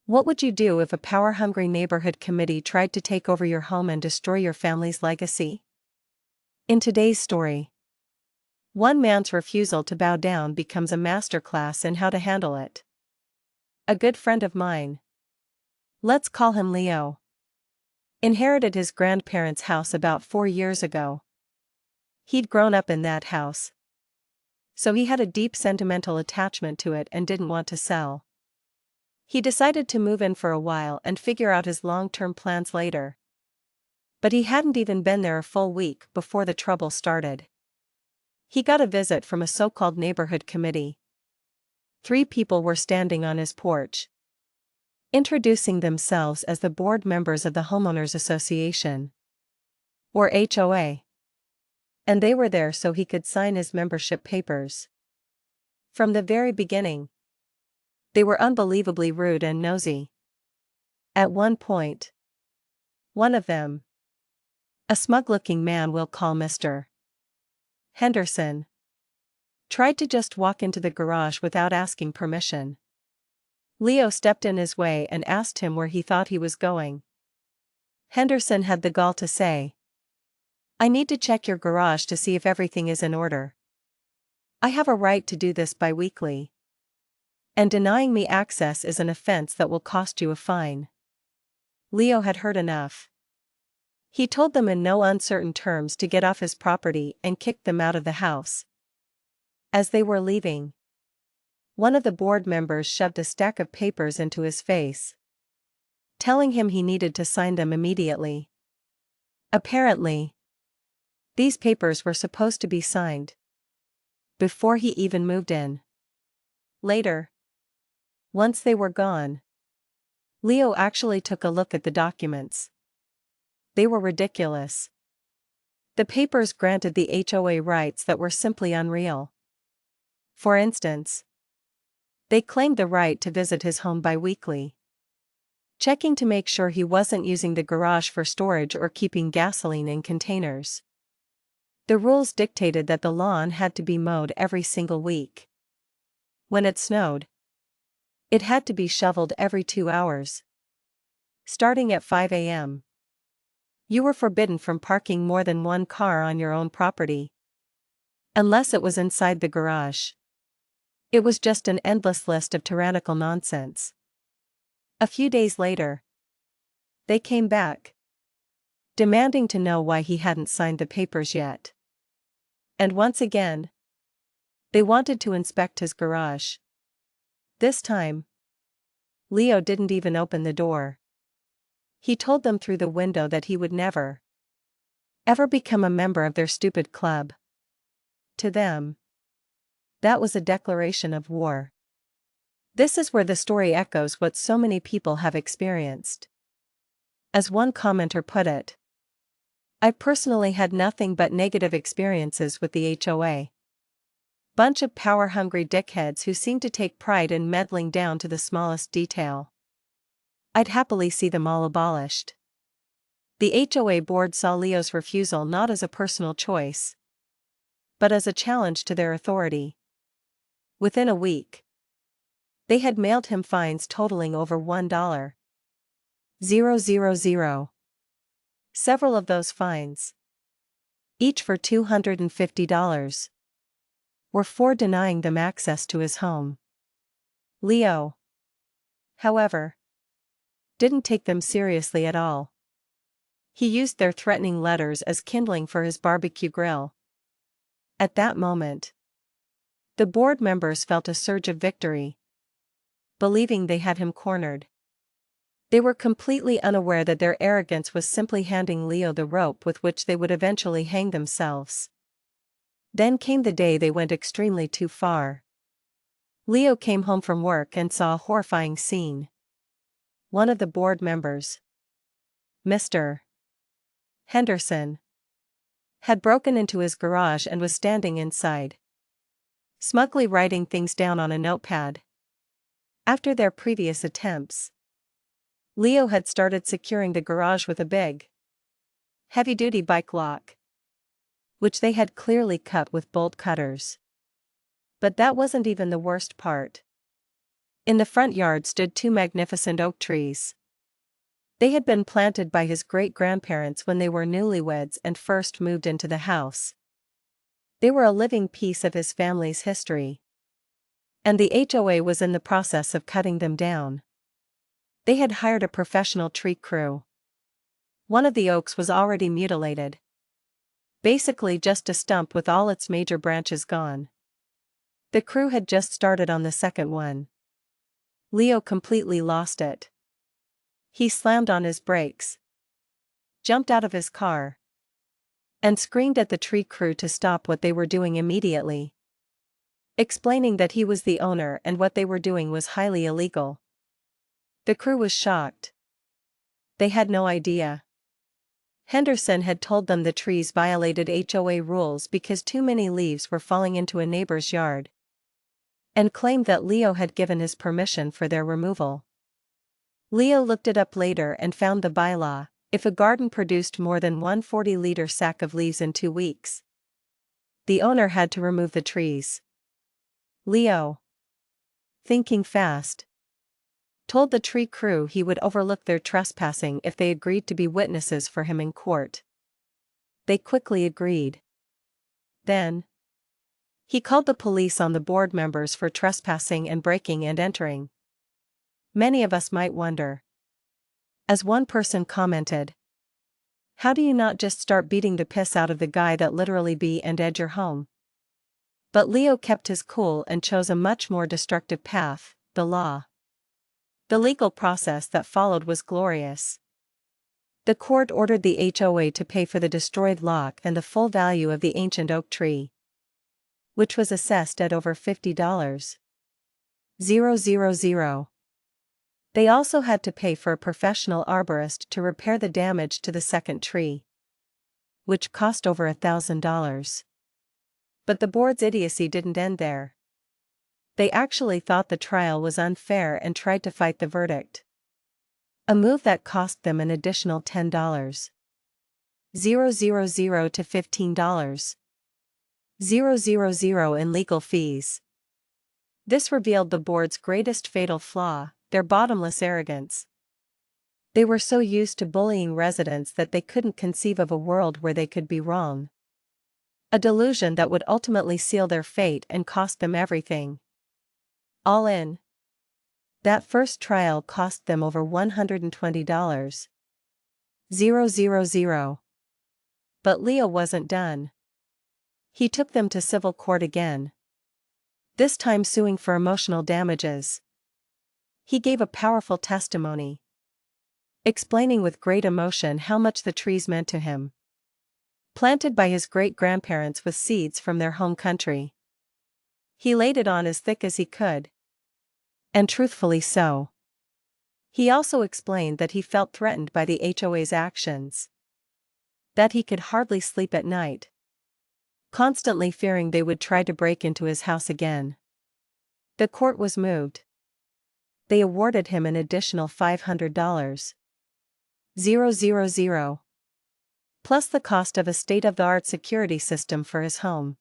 What would you do if a power-hungry neighborhood committee tried to take over your home and destroy your family's legacy? In today's story, one man's refusal to bow down becomes a masterclass in how to handle it. A good friend of mine, let's call him Leo, inherited his grandparents' house about 4 years ago. He'd grown up in that house, so he had a deep sentimental attachment to it and didn't want to sell. He decided to move in for a while and figure out his long-term plans later. But he hadn't even been there a full week before the trouble started. He got a visit from a so-called neighborhood committee. 3 people were standing on his porch, introducing themselves as the board members of the Homeowners Association, or HOA. And they were there so he could sign his membership papers. From the very beginning, they were unbelievably rude and nosy. At one point, one of them, a smug-looking man we'll call Mr. Henderson, tried to just walk into the garage without asking permission. Leo stepped in his way and asked him where he thought he was going. Henderson had the gall to say, "I need to check your garage to see if everything is in order. I have a right to do this bi-weekly. And denying me access is an offense that will cost you a fine." Leo had heard enough. He told them in no uncertain terms to get off his property and kicked them out of the house. As they were leaving, one of the board members shoved a stack of papers into his face, telling him he needed to sign them immediately. Apparently, these papers were supposed to be signed before he even moved in. Later, once they were gone, Leo actually took a look at the documents. They were ridiculous. The papers granted the HOA rights that were simply unreal. For instance, they claimed the right to visit his home bi-weekly, checking to make sure he wasn't using the garage for storage or keeping gasoline in containers. The rules dictated that the lawn had to be mowed every single week. When it snowed, it had to be shoveled every 2 hours. Starting at 5 a.m. You were forbidden from parking more than one car on your own property, unless it was inside the garage. It was just an endless list of tyrannical nonsense. A few days later, they came back, demanding to know why he hadn't signed the papers yet. And once again, they wanted to inspect his garage. This time, Leo didn't even open the door. He told them through the window that he would never, ever become a member of their stupid club. To them, that was a declaration of war. This is where the story echoes what so many people have experienced. As one commenter put it, "I've personally had nothing but negative experiences with the HOA. Bunch of power-hungry dickheads who seem to take pride in meddling down to the smallest detail. I'd happily see them all abolished." The HOA board saw Leo's refusal not as a personal choice, but as a challenge to their authority. Within a week, they had mailed him fines totaling over $1,000. Several of those fines, each for $250, were for denying them access to his home. Leo, however, didn't take them seriously at all. He used their threatening letters as kindling for his barbecue grill. At that moment, the board members felt a surge of victory, believing they had him cornered. They were completely unaware that their arrogance was simply handing Leo the rope with which they would eventually hang themselves. Then came the day they went extremely too far. Leo came home from work and saw a horrifying scene. One of the board members, Mr. Henderson, had broken into his garage and was standing inside, smugly writing things down on a notepad. After their previous attempts, Leo had started securing the garage with a big, heavy-duty bike lock, which they had clearly cut with bolt cutters. But that wasn't even the worst part. In the front yard stood two magnificent oak trees. They had been planted by his great-grandparents when they were newlyweds and first moved into the house. They were a living piece of his family's history. And the HOA was in the process of cutting them down. They had hired a professional tree crew. One of the oaks was already mutilated. Basically just a stump with all its major branches gone. The crew had just started on the second one. Leo completely lost it. He slammed on his brakes, jumped out of his car, and screamed at the tree crew to stop what they were doing immediately, explaining that he was the owner and what they were doing was highly illegal. The crew was shocked. They had no idea. Henderson had told them the trees violated HOA rules because too many leaves were falling into a neighbor's yard, and claimed that Leo had given his permission for their removal. Leo looked it up later and found the bylaw: if a garden produced more than 140-liter sack of leaves in 2 weeks, the owner had to remove the trees. Leo, thinking fast, told the tree crew he would overlook their trespassing if they agreed to be witnesses for him in court. They quickly agreed. Then, he called the police on the board members for trespassing and breaking and entering. Many of us might wonder. As one person commented, "How do you not just start beating the piss out of the guy that literally be and ed your home?" But Leo kept his cool and chose a much more destructive path: the law. The legal process that followed was glorious. The court ordered the HOA to pay for the destroyed lock and the full value of the ancient oak tree, which was assessed at over $50,000. They also had to pay for a professional arborist to repair the damage to the second tree, which cost over $1,000. But the board's idiocy didn't end there. They actually thought the trial was unfair and tried to fight the verdict, a move that cost them an additional $10,000 to $15,000 in legal fees. This revealed the board's greatest fatal flaw: their bottomless arrogance. They were so used to bullying residents that they couldn't conceive of a world where they could be wrong. A delusion that would ultimately seal their fate and cost them everything. All in, that first trial cost them over $120,000. But Leo wasn't done. He took them to civil court again, this time suing for emotional damages. He gave a powerful testimony, explaining with great emotion how much the trees meant to him. Planted by his great-grandparents with seeds from their home country. He laid it on as thick as he could. And truthfully so. He also explained that he felt threatened by the HOA's actions. That he could hardly sleep at night, constantly fearing they would try to break into his house again. The court was moved. They awarded him an additional $500. Plus the cost of a state-of-the-art security system for his home.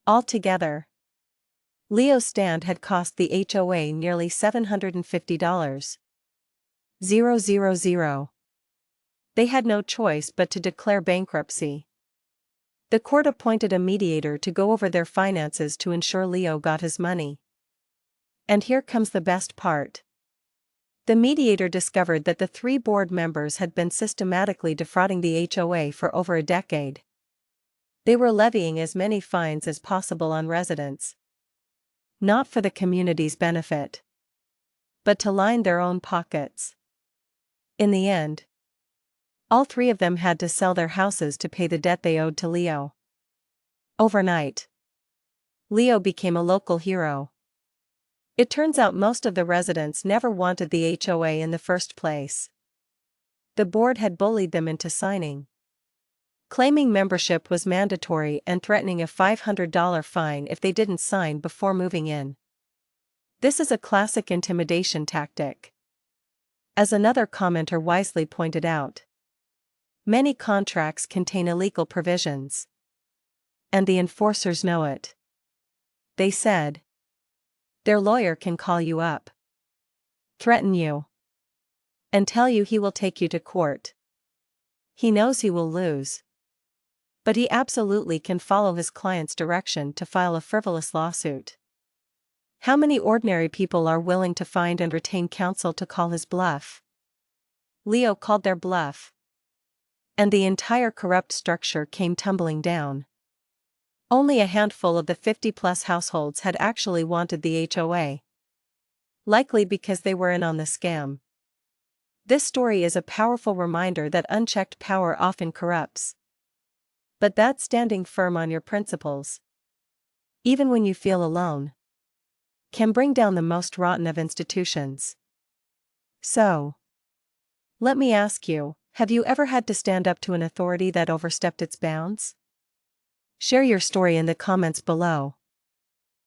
Altogether, Leo's stand had cost the HOA nearly $750. They had no choice but to declare bankruptcy. The court appointed a mediator to go over their finances to ensure Leo got his money. And here comes the best part. The mediator discovered that the 3 board members had been systematically defrauding the HOA for over a decade. They were levying as many fines as possible on residents, not for the community's benefit, but to line their own pockets. In the end, all 3 of them had to sell their houses to pay the debt they owed to Leo. Overnight, Leo became a local hero. It turns out most of the residents never wanted the HOA in the first place. The board had bullied them into signing, claiming membership was mandatory and threatening a $500 fine if they didn't sign before moving in. This is a classic intimidation tactic. As another commenter wisely pointed out, many contracts contain illegal provisions, and the enforcers know it. They said, Their lawyer can call you up, threaten you, and tell you he will take you to court. He knows he will lose, but he absolutely can follow his client's direction to file a frivolous lawsuit. How many ordinary people are willing to find and retain counsel to call his bluff? Leo called their bluff, and the entire corrupt structure came tumbling down. Only a handful of the 50-plus households had actually wanted the HOA. Likely because they were in on the scam. This story is a powerful reminder that unchecked power often corrupts. But that's standing firm on your principles, even when you feel alone, can bring down the most rotten of institutions. So, let me ask you, have you ever had to stand up to an authority that overstepped its bounds? Share your story in the comments below.